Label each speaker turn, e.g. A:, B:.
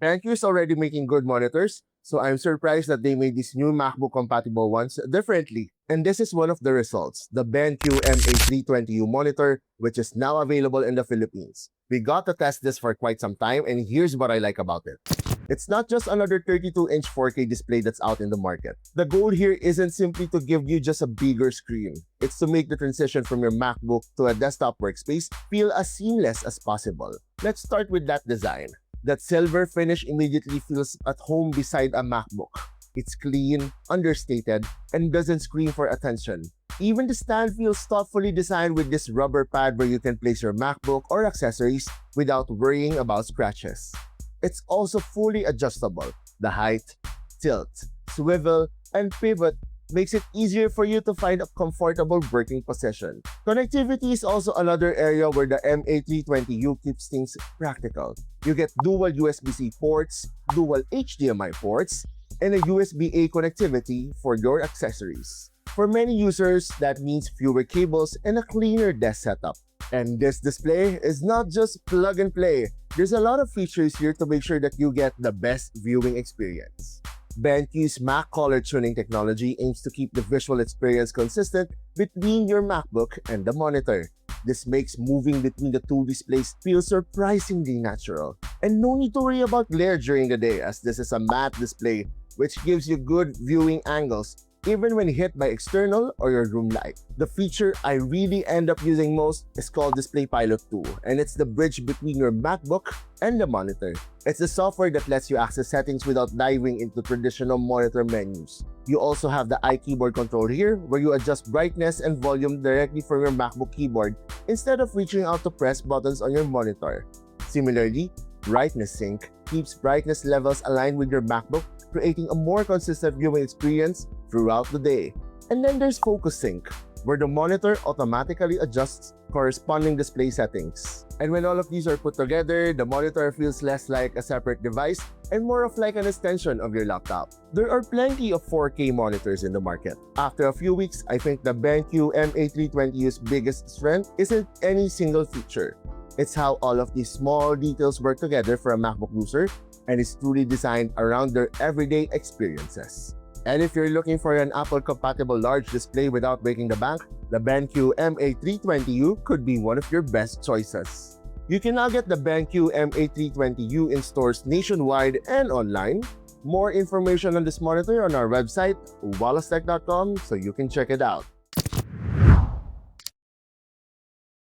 A: BenQ is already making good monitors, so I'm surprised that they made these new MacBook compatible ones differently. And this is one of the results, the BenQ MA320U monitor, which is now available in the Philippines. We got to test this for quite some time, and here's what I like about it. It's not just another 32-inch 4K display that's out in the market. The goal here isn't simply to give you just a bigger screen. It's to make the transition from your MacBook to a desktop workspace feel as seamless as possible. Let's start with that design. That silver finish immediately feels at home beside a MacBook. It's clean, understated, and doesn't scream for attention. Even the stand feels thoughtfully designed with this rubber pad where you can place your MacBook or accessories without worrying about scratches. It's also fully adjustable. The height, tilt, swivel, and pivot makes it easier for you to find a comfortable working position. Connectivity is also another area where the MA320U keeps things practical. You get dual USB-C ports, dual HDMI ports, and a USB-A connectivity for your accessories. For many users, that means fewer cables and a cleaner desk setup. And this display is not just plug and play. There's a lot of features here to make sure that you get the best viewing experience. BenQ's Mac color tuning technology aims to keep the visual experience consistent between your MacBook and the monitor. This makes moving between the two displays feel surprisingly natural. And no need to worry about glare during the day, as this is a matte display which gives you good viewing angles even when hit by external or your room light. The feature I really end up using most is called Display Pilot 2, and it's the bridge between your MacBook and the monitor. It's the software that lets you access settings without diving into traditional monitor menus. You also have the iKeyboard control here, where you adjust brightness and volume directly from your MacBook keyboard instead of reaching out to press buttons on your monitor. Similarly, Brightness Sync keeps brightness levels aligned with your MacBook, creating a more consistent viewing experience throughout the day. And then there's Focus Sync, where the monitor automatically adjusts corresponding display settings. And when all of these are put together, the monitor feels less like a separate device and more of like an extension of your laptop. There are plenty of 4K monitors in the market. After a few weeks, I think the BenQ MA320U's biggest strength isn't any single feature. It's how all of these small details work together for a MacBook user, and it's truly designed around their everyday experiences. And if you're looking for an Apple-compatible large display without breaking the bank, the BenQ MA320U could be one of your best choices. You can now get the BenQ MA320U in stores nationwide and online. More information on this monitor on our website, wallacetech.com, so you can check it out.